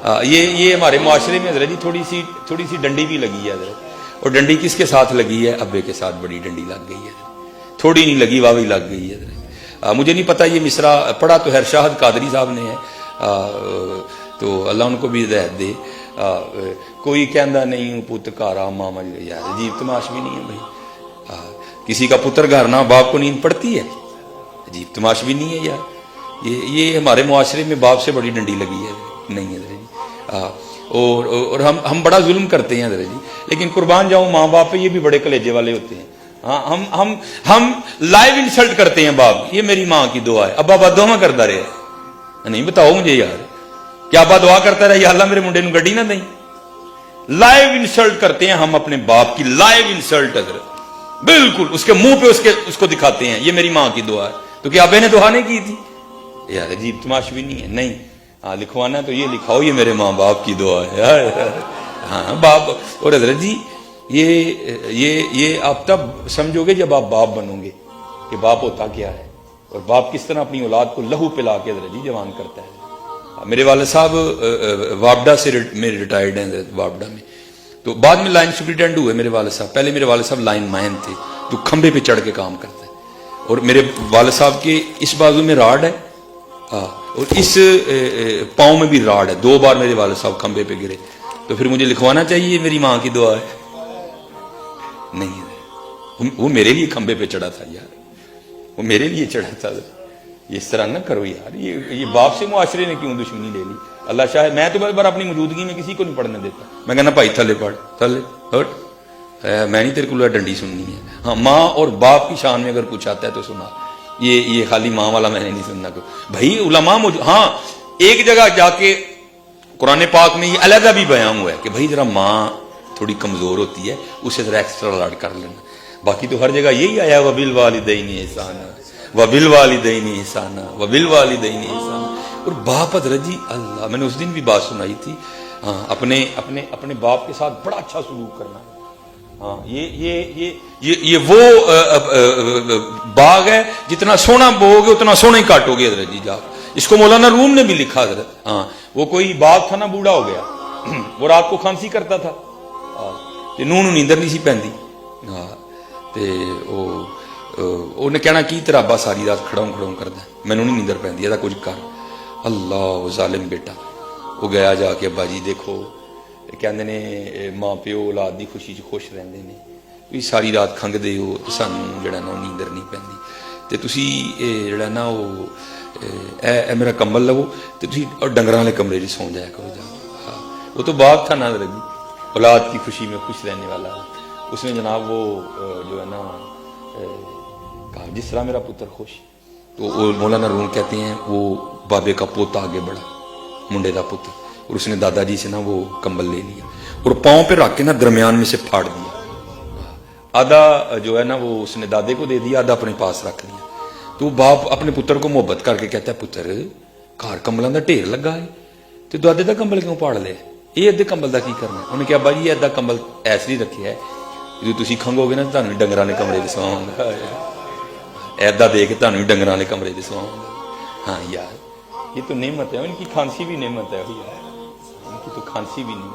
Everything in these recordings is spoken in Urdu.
یہ ہمارے معاشرے میں حضرت جی تھوڑی سی ڈنڈی بھی لگی ہے حضرت، اور ڈنڈی کس کے ساتھ لگی ہے؟ ابے کے ساتھ بڑی ڈنڈی لگ گئی ہے، تھوڑی نہیں لگی، واوی لگ گئی ہے حضرت۔ مجھے نہیں پتا یہ مصرع پڑھا تو ارشاد قادری صاحب نے ہے، تو اللہ ان کو بھی ہدایت دے۔ کوئی کہندا نہیں پت گھر ماما، یار عجیب تماش بھی نہیں ہے بھائی، کسی کا پتر گھر نہ باپ کو نیند پڑتی ہے، عجیب تماش بھی نہیں ہے یار۔ یہ ہمارے معاشرے میں باپ سے بڑی ڈنڈی لگی ہے نہیں ہے، اور ہم بڑا ظلم کرتے ہیں حضرت جی، لیکن قربان جاؤں ماں باپ پہ، یہ بھی بڑے کلیجے والے ہوتے ہیں۔ ہاں ہم لائیو انسلٹ کرتے ہیں باپ، یہ میری ماں کی دعا ہے، ابا دعا کرتا رہے، نہیں بتاؤ مجھے یار، کیا ابا دعا کرتا رہا یا اللہ میرے منڈے نو گڈی نہ دیں؟ لائیو انسلٹ کرتے ہیں ہم اپنے باپ کی، لائیو انسلٹ حضرت، بالکل اس کے منہ پہ اس کو دکھاتے ہیں یہ میری ماں کی دعا ہے، تو کیا ابے نے دعا نہیں کی تھی؟ یار عجیب تماش بھی نہیں ہے، نہیں ہاں لکھوانا تو یہ لکھاؤ یہ میرے ماں باپ کی دعا ہے۔ ہاں باپ، اور حضرت جی یہ آپ تب سمجھو گے جب آپ باپ بنو گے کہ باپ ہوتا کیا ہے، اور باپ کس طرح اپنی اولاد کو لہو پلا کے حضرت جی جوان کرتا ہے۔ میرے والد صاحب وابڈا سے میرے ریٹائرڈ ہیں حضرت، وابڈا میں، تو بعد میں لائن سپرنٹینڈنٹ ہوئے میرے والد صاحب، پہلے میرے والد صاحب لائن مین تھے، تو کھمبے پہ چڑھ کے کام کرتے ہیں، اور میرے والد صاحب کے اس بازو میں راڈ ہے اور اس پاؤں میں بھی راڈ ہے، 2 بار میرے والد صاحب کھمبے پہ گرے، تو پھر مجھے لکھوانا چاہیے میری ماں کی دعا ہے؟ نہیں، وہ میرے لیے کھمبے پہ چڑھا تھا یار، وہ میرے لیے چڑھا تھا، یہ اس طرح نہ کرو یار، یہ باپ سے معاشرے نے کیوں دشمنی لے لی؟ اللہ شاید میں تو بار اپنی موجودگی میں کسی کو نہیں پڑھنے دیتا، میں کہنا بھائی تھلے پڑھ، تھلے ہٹ، میں نہیں تیرے کو ڈنڈی سننی ہے۔ ہاں ماں اور باپ کی شان میں اگر کچھ آتا ہے تو سنا، یہ خالی ماں والا میں نے نہیں سننا کو بھائی، علماء ہاں ایک جگہ جا کے قرآن پاک میں یہ علیحدہ بھی بیان ہوا ہے کہ بھائی ذرا ماں تھوڑی کمزور ہوتی ہے، اسے ذرا ایکسٹرا لاڈ کر لینا، باقی تو ہر جگہ یہی آیا وبالوالدین احسانا وبالوالدین احسانا وبالوالدین احسانا۔ اور باپ حضرت جی اللہ، میں نے اس دن بھی بات سنائی تھی، ہاں اپنے باپ کے ساتھ بڑا اچھا سلوک کرنا، ہاں یہ وہ باغ ہے، جتنا سونا بو گے اتنا سونا ہی کاٹو گے حضرت جی جا، اس کو مولانا روم نے بھی لکھا حضرت۔ ہاں وہ کوئی باغ تھا نا، بوڑھا ہو گیا، وہ رات کو کھانسی کرتا تھا، نو نیندر نہیں سی پیندی، ہاں انہیں کہنا کی تیرا ابا ساری رات کھڑاؤں کردا مینوں نہیں نیندر پیندی، ایدا کچھ کر، اللہ ظالم بیٹا۔ وہ گیا جا کے ابا جی دیکھو کہندے نے ماں پیو اولاد دی خوشی خوش رہندے نے، تسی ساری رات کھنگدے ہو تے سانوں جڑا نا نیندر نہیں پیندی، تے تسی جڑا نا اے میرا کمبل لو تے تسی ڈنگراں والے کمرے وچ سو جایا کرو جا۔ ہاں وہ تو باپ تھا نا حضرت جی، اولاد کی خوشی میں خوش رہنے والا، اس نے جناب وہ جو ہے نا کہا جس طرح میرا پتر خوش، تو وہ مولانا روم کہتے ہیں وہ بابے کا پوتا آگے بڑھا، منڈے دا پتر، اور اس نے دادا جی سے نا وہ کمبل لے لیا اور پاؤں پہ رکھ کے نا درمیان میں سے پھاڑ دیا، آدھا جو ہے نا وہ اس نے دادے کو دے دیا، آدھا اپنے پاس رکھ لیا۔ تو باپ اپنے پتر کو محبت کر کے کہتا ہے پتر گھر کمبلاں دا ڈھیر لگا ہے تے دادے دا کمبل کیوں پھاڑ لے، یہ ادھے کمبل دا کی کرنا؟ انہیں کہا بھائی یہ ادھا کمبل ایسے ہی رکھیا ہے، جو تسی کھنگو گے نا تانوں ڈنگراں والے کمرے وچ سواؤں گا، ایدا دے کے تانوں ڈنگراں والے کمرے وچ سواؤں گا۔ ہاں یار یہ تو نعمت ہے، ان کی کھانسی بھی نعمت ہے یار، ان کی تو کھانسی بھی نہیں،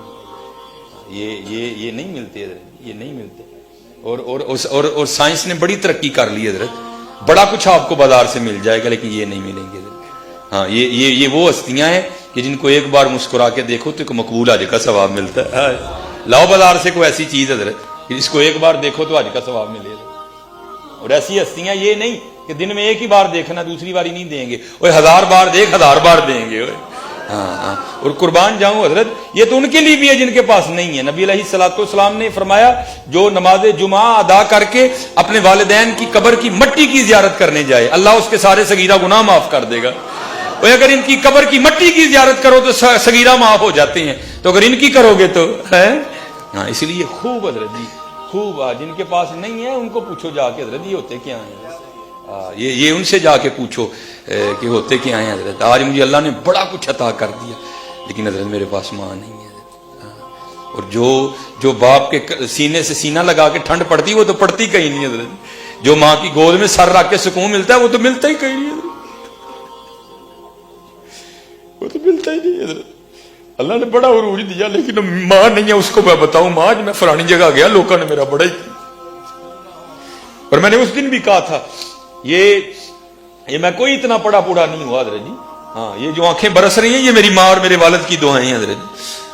یہ نہیں ملتے حضرت، یہ نہیں ملتے، اور سائنس نے بڑی ترقی کر لی حضرت، بڑا کچھ آپ کو بازار سے مل جائے گا لیکن یہ نہیں ملیں گے حضرت۔ ہاں یہ وہ ہستیاں ہیں کہ جن کو ایک بار مسکرا کے دیکھو تو ایک مقبول حج کا ثواب ملتا ہے، لاؤ بازار سے کوئی ایسی چیز حضرت جس کو ایک بار دیکھو تو حج کا ثواب ملے گا، اور ایسی ہستیاں یہ نہیں کہ دن میں ایک ہی بار دیکھنا دوسری باری نہیں دیں گے، وہ 1000 بار دیکھ 1000 بار دیں گے۔ ہاں اور قربان جاؤں حضرت یہ تو ان کے لیے بھی ہے جن کے پاس نہیں ہے۔ نبی علیہ الصلوۃ والسلام نے فرمایا جو نماز جمعہ ادا کر کے اپنے والدین کی قبر کی مٹی کی زیارت کرنے جائے اللہ اس کے سارے صغیرہ گناہ معاف کر دے گا، اور اگر ان کی قبر کی مٹی کی زیارت کرو تو صغیرہ معاف ہو جاتے ہیں، تو اگر ان کی کرو گے تو ہے ہاں، اس لیے خوب حضرت جی خوب، جن کے پاس نہیں ہے ان کو پوچھو جا کے حضرت یہ ہوتے کیا ہیں، یہ ان سے جا کے پوچھو کہ ہوتے کیا ہیں حضرت۔ آج مجھے اللہ نے بڑا کچھ عطا کر دیا لیکن حضرت میرے پاس ماں نہیں ہے، اور جو باپ کے سینے سے سینہ لگا کے ٹھنڈ پڑتی وہ تو پڑتی کہیں نہیں حضرت، جو ماں کی گود میں سر رکھ کے سکون ملتا ہے وہ تو ملتا ہی کہیں نہیں حضرت، وہ تو ملتا ہی نہیں حضرت۔ اللہ نے بڑا عروج دیا، لیکن ماں نہیں ہے اس کو میں بتاؤں ماں میں فلانی جگہ گیا لوگوں نے میرا بڑا ہی کیا. اور میں نے اس دن بھی کہا تھا یہ میں کوئی اتنا پڑا پوڑا نہیں ہوا حضرت جی. ہاں یہ جو آنکھیں برس رہی ہیں یہ میری ماں اور میرے والد کی دعائیں ہیں حضرت.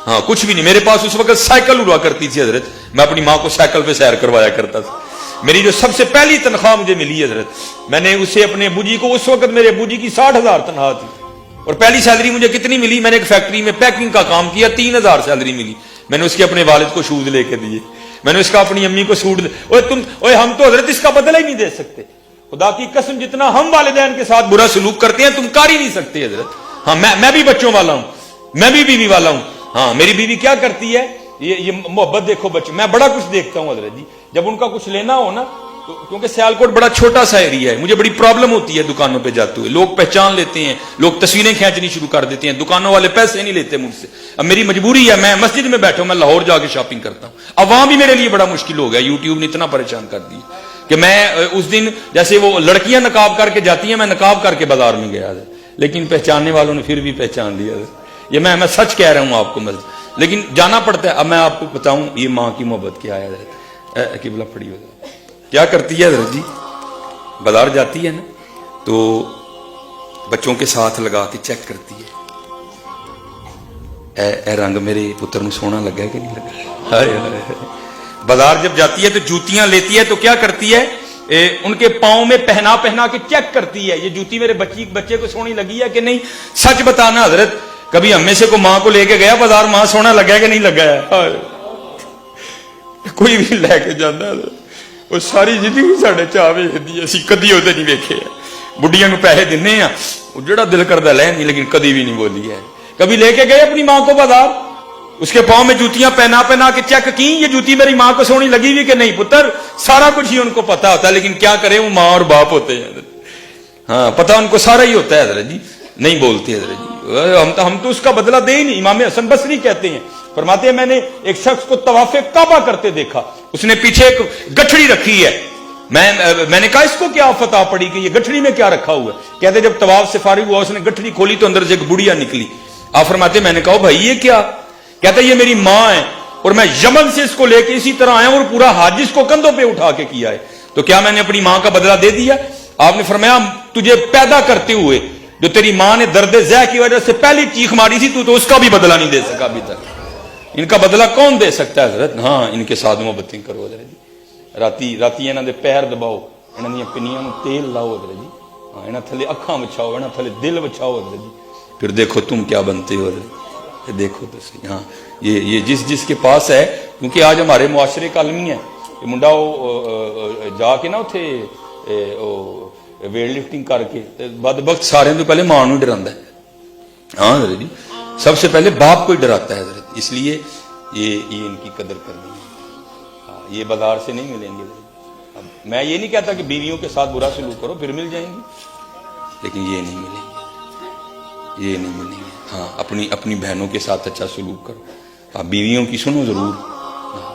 ہاں کچھ بھی نہیں. میرے پاس اس وقت سائیکل ہوا کرتی تھی حضرت، میں اپنی ماں کو سائیکل پہ سیر کروایا کرتا تھا. میری جو سب سے پہلی تنخواہ مجھے ملی حضرت، میں نے اسے اپنے ابو جی کو، اس وقت میرے ابو جی کی 60,000 تنخواہ تھی، اور پہلی سیلری مجھے کتنی ملی، میں نے ایک فیکٹری میں پیکنگ کا کام کیا، 3,000 سیلری ملی. میں نے اس کے اپنے والد کو شوز لے کے دیے، میں نے اس کا اپنی امی کو سوٹ ہم تو حضرت اس کا بدلہ ہی نہیں دے سکتے. خدا کی قسم جتنا ہم والدین کے ساتھ برا سلوک کرتے ہیں تم کر ہی نہیں سکتے حضرت. ہاں میں بھی بچوں والا ہوں، میں بھی بیوی والا ہوں. ہاں میری بیوی کیا کرتی ہے، یہ محبت دیکھو بچوں، میں بڑا کچھ دیکھتا ہوں حضرت جی. جب ان کا کچھ لینا ہو نا، تو کیونکہ سیالکوٹ بڑا چھوٹا سا ایریا ہے، مجھے بڑی پرابلم ہوتی ہے دکانوں پہ جاتے ہوئے. لوگ پہچان لیتے ہیں، لوگ تصویریں کھینچنی شروع کر دیتے ہیں، دکانوں والے پیسے نہیں لیتے مجھ سے. اب میری مجبوری ہے، میں مسجد میں بیٹھا ہوں، میں لاہور جا کے شاپنگ کرتا ہوں. اب وہاں بھی میرے لیے بڑا مشکل ہو گیا، یوٹیوب نے اتنا پریشان کر دیا کہ میں اس دن جیسے وہ لڑکیاں نقاب کر کے جاتی ہیں، میں نقاب کر کے بازار میں گیا تھا، لیکن پہچاننے والوں نے پھر بھی پہچان لیا. یہ میں سچ کہہ رہا ہوں آپ کو، لیکن جانا پڑتا ہے. اب میں آپ کو بتاؤں یہ ماں کی محبت کیا ہے حضرت. قبلہ پڑی ہو کیا کرتی ہے حضرت جی، بازار جاتی ہے نا تو بچوں کے ساتھ لگا کے چیک کرتی ہے، اے رنگ میرے پتر نو سونا لگا ہے کہ نہیں لگا. ہائے ہائے. بازار جب جاتی ہے تو جوتیاں لیتی ہے تو کیا کرتی ہے، ان کے پاؤں میں پہنا کے چیک کرتی ہے، یہ جوتی میرے بچے کو سونی لگی ہے کہ نہیں. سچ بتانا حضرت، کبھی ہم میں سے کو ماں کو لے کے گیا بازار، ماں سونا لگا ہے کہ نہیں لگا ہے. کوئی بھی لے کے جانا وہ ساری زندگی ساڈے چاہ ویکھدی اسی کدی وہ نہیں ویکھے. بڑھیاں نو پیسے دینے ہیں وہ جڑا دل کردا لے نہیں، لیکن کدی بھی نہیں بولی ہے. کبھی لے کے گئے اپنی ماں کو بازار، اس کے پاؤں میں جوتیاں پہنا کے چیک کی، یہ جوتی میری ماں کو سونی لگی ہوئی کہ نہیں. پتر سارا کچھ ہی ان کو پتا ہوتا ہے، لیکن کیا کریں وہ ماں اور باپ ہوتے ہیں. ہاں پتا ان کو سارا ہی ہوتا ہے حضرت جی، نہیں بولتے حضرت جی. ہم تو اس کا بدلہ دے ہی نہیں. امام حسن بصری کہتے ہیں، فرماتے ہیں میں نے ایک شخص کو طواف کعبہ کرتے دیکھا، اس نے پیچھے ایک گٹھڑی رکھی ہے. میں نے کہا اس کو کیا فتح پڑی کہ یہ گٹھڑی میں کیا رکھا ہوا ہے. کہتے جب طواف سے فارغ ہوا اس نے گٹھڑی کھولی تو اندر سے ایک بڑھیا نکلی. آپ فرماتے میں نے کہا بھائی یہ کیا، کہتا یہ میری ماں ہے اور میں یمن سے اس کو لے کے اسی طرح آیا اور پورا حج اس کو کندھوں پہ اٹھا کے کیا ہے، تو کیا میں نے اپنی ماں کا بدلہ دے دیا. آپ نے فرمایا تجھے پیدا کرتے ہوئے جو تیری ماں نے درد ذہ کی وجہ سے پہلی چیخ ماری تھی تو اس کا بھی بدلہ نہیں دے سکا ابھی تک. ان کا بدلہ کون دے سکتا ہے حضرت. ہاں ان کے ساتھ محبتیں کرو حضرت جی. راتی انہاں دے پیر دباؤ، انہاں دی پنیاں نوں تیل لاؤ حضرت جی. ہاں انہاں تھلے اکھاں وچھاؤ، انہاں تھلے دل وچھاؤ حضرت جی. پھر دیکھو تم کیا بنتے ہو حضرت. دیکھو تو صحیح. ہاں یہ جس کے پاس ہے، کیونکہ آج ہمارے معاشرے کا المی ہے کہ منڈا جا کے نا اتھے ویٹ لفٹنگ کر کے بدبخت سارے تو پہلے ماں نوں ڈراندا ہے. ہاں حضرت جی سب سے پہلے باپ کو ہی ڈراتا ہے حضرت. اس لیے یہ ان کی قدر کرنی ہے. یہ بازار سے نہیں ملیں گے. اب میں یہ نہیں کہتا کہ بیویوں کے ساتھ برا سلوک کرو پھر مل جائیں گی، لیکن یہ نہیں ملیں گے، یہ نہیں ملیں گے. ہاں اپنی بہنوں کے ساتھ اچھا سلوک کرو. آپ بیویوں کی سنو ضرور،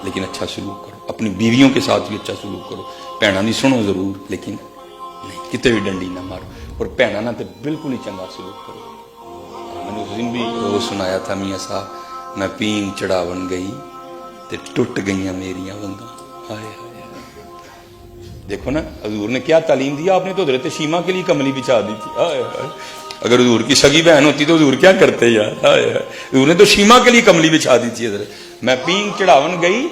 لیکن اچھا سلوک کرو. اپنی بیویوں کے ساتھ بھی اچھا سلوک کرو. بھیناں دی سنو ضرور، لیکن نہیں کتے بھی ڈنڈی نہ مارو. اور بھیناں نہ تے بالکل ہی چنگا سلوک کرو. میں نے اس دن بھی وہ سنایا تھا میاں صاحب، میں پین چڑھاون گئی تے ٹوٹ گئیاں میریاں ونگاں. ہائے ہائے. دیکھو نا حضور نے کیا تعلیم دیا. آپ نے تو حضرت شیما کے لیے کملی بچھا دی تھی. ہائے ہائے. اگر حضور کی سگی بہن ہوتی تو حضور کیا کرتے یار. ہائے ہائے. حضور نے تو شیما کے لیے کملی بچھا دی تھی. حضرت میں پین چڑھاون گئی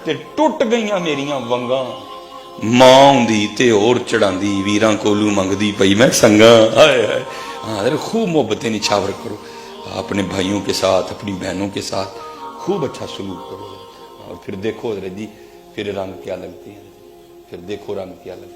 تے ٹوٹ گئیاں میریاں ونگاں، ماں ہوندی تے اور چڑھاندی ویراں کولوں منگدی پئی میں سنگاں. ہائے ہائے. ہاں حضرت خوب محبتیں نچھاور کرو اپنے بھائیوں کے ساتھ، اپنی بہنوں کے ساتھ خوب اچھا سلوک کرو. اور پھر دیکھو حضرت جی پھر رنگ کیا لگتے ہیں. پھر دیکھو رنگ کیا لگتا ہے.